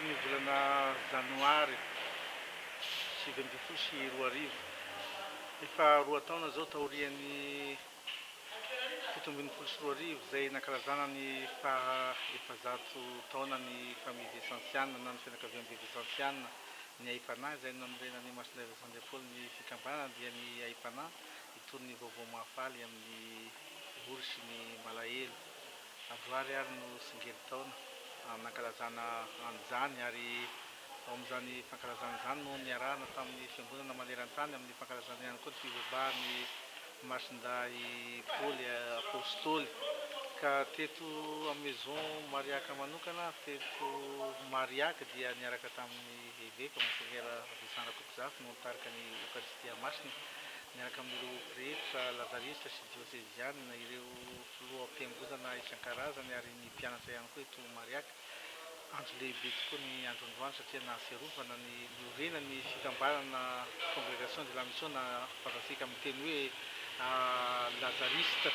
ny volana Janoary 2024. Efa 2 taona zao taorian'ny 17 zay nankalazana ny efazaro taona ny famille vicensiana na ny fianakavian'ny vicensiana ny aipana zay nanorenan'ny Diosezy Md Paoly ny fikambanana dia ny aipana itony vaovao mahafaly amin'ny ory sy ny malahelo. Androary ary no singely taona nankalazana an'izany ary ao amin'izany fankalazana izany no niarahana tamin'ny fiangonana maneran-tany amin'ny fankalazana ihany koa ny Nibebahan'i Md Paoly apôstôly ka teto amin'ny maison mariaka manokana teto mariaka dia niaraka tamin'ny évêque monseigneur Visana Kokozafy no nitarika ny Eucharistia masina niaraka amin'ireo rehetra Lazarista sy Dioseziana ireo loha-piangonana isan-karazany ary ny mpianatra ihany koa eto mariaka. Andro lehibe tokoa ny andron'androany satria naserovana ny niorenan'ny fikambanana Congrégation de la Misiona fanazavana amin'ny teny hoe Lazarista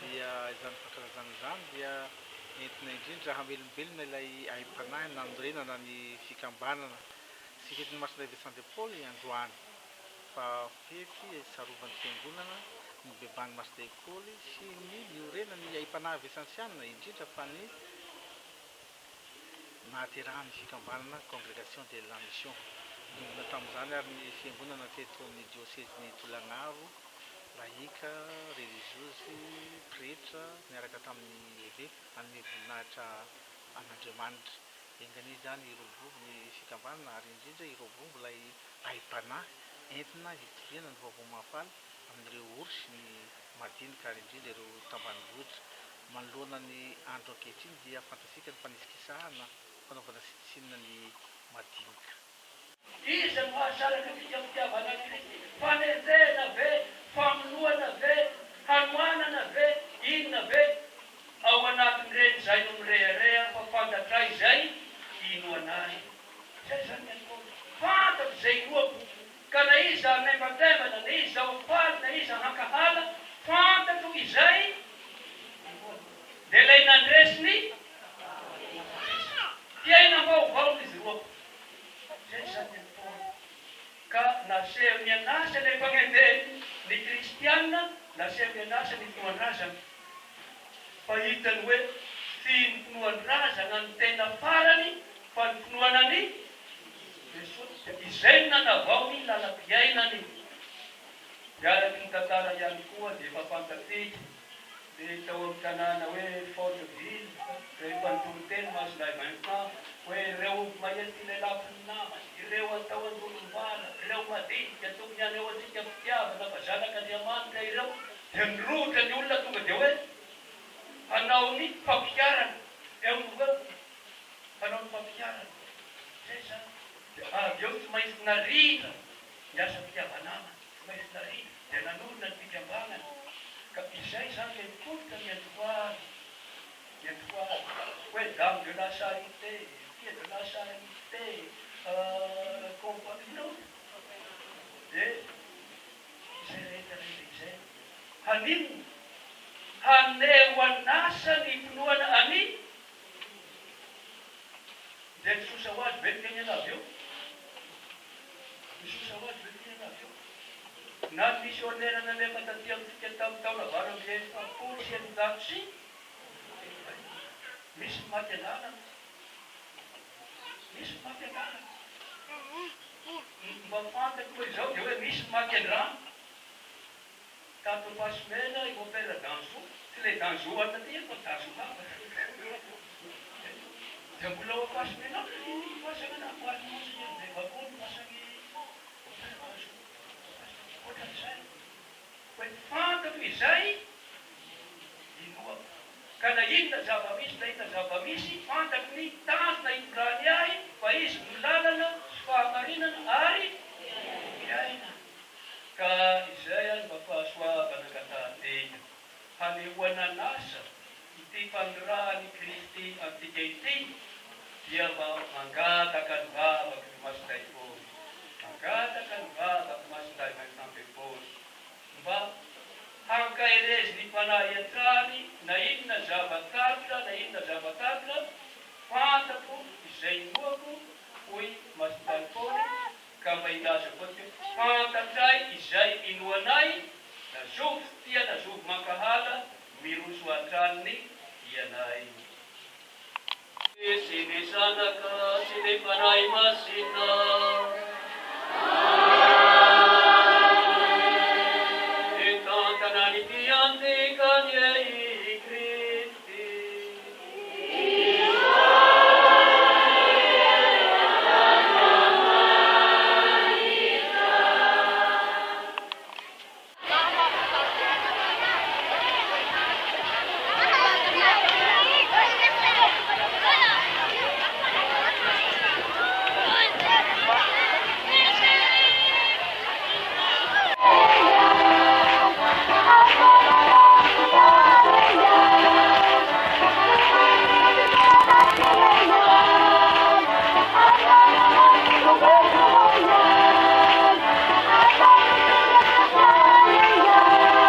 dia izany fankalazana izany dia entina indrindra hamelombelona ilay aim-panahy nanorenana ny fikambanana sy fetin'ny Diosezy Md Paoly androany fa fety sarovan'ny fiangonana Nibebahan'i Md Paoly sy ny niorenan'ny aim-panahy vicensiana indrindra fa ny Mahatsiaro fikambanana Congrégation de la Mission. Nimbona tamin'izany ary ny fiangonana teto ny Diosezy Tolagnaro, laïka, religieuse, pretra niaraka tamin'ny évêque amin'ny voninahitra an'Andriamanitra. Engany zany irobombo ny fikambanana ary indrindra irobombo ilay aim-panahy entina hitoriana ny vaovao mahafaly amin'ireo ory sy ny madinika ary indrindra ireo tambanivohitra. Manoloana ny andro ankehitriny dia fantasika ny fanisikisahana fanaovana sinina ny madinika. Iza mahasaraka fitiavana Kristy, fanezena ve, famonoana ve, hanoanana ve, inona ve, ao anatin'ireny izay no mirehareha fa fantatra izay ino anahy. Zay zany fantatra izay loako ka na iza membatembana, na iza ofaly, na iza hankahala, fantatro izay dia ilay nandresiny fiaina vaovao izy roako. Zay zany ny foana. Ka naseho nianasa ilay fagnendeny ny kristianina, naseho nianasa ny finoan-drazana. Fa hitany hoe finoan-drazana ny tena farany fa ny finoana ny Jesosy. Izay nanavao ny lalam-piainany. Miaraky ny tantara ihany koa dia efa fantatrika. Dia tao amin'ny tanàna hoe Forteville, rehefa nitoro-teny masinay maintenant hoe ireo maety ilay lafiny namany, ireo atao andolom-bala, ireo madinika tokony aneo antsika fitiavana fa zanak'Andriamanitra ireo dia mirotra ny olona tonga dia hoe hanao ny fampiarana eo ny hoe hanao ny fampiarana. Zay zany avy eo tsy maintsy naritra miasa fitiavanamana, tsy maintsy naritra dia nanorina ny fikambanana. Ka izay zany le mikotrika miantoary hoe dame de la charité, fille de la charité, compagnon. Dia izay rehetra izay hanino haneho anasa ny finoana any dia misosa ho azy betikeny avy eo. Misosa ho azy betikeny avy eo. Na missionnaire nanefa taty amintsika tamin'ny taona valo amby efapolo sy eninjato sy misy maty an'ala, misy maty an'ala. Mba fantako hoe izao dia hoe misy maty an-drano. Tato pasemena i opera danzo, tsy ilay danzo ataty fa danzo lava. Dia mbola ho pasemena fasana na pasemena dia vavony fasany ohatran'izay. Hoe fantatro izay inoa. Ka na inona zava-misy na inona zava-misy fantatro ny tanjona hitondrany ahy fa izy milalana sy fahamarinana ary miaina. Ka izay any mba fahasoavana katahantena hanehoana anasa ity fanirahan'ny Kristy antika ity dia mba mangataka ny vavaka ny masinday Paoly, mangataka ny vavaka masinday Md Paoly mba hankaherezi ny mpanahy an-trany na inona zava-karitra na inona zava-karitra fantatro izay noako mandranny ianay sy ny zanaka sy ny fanahy masina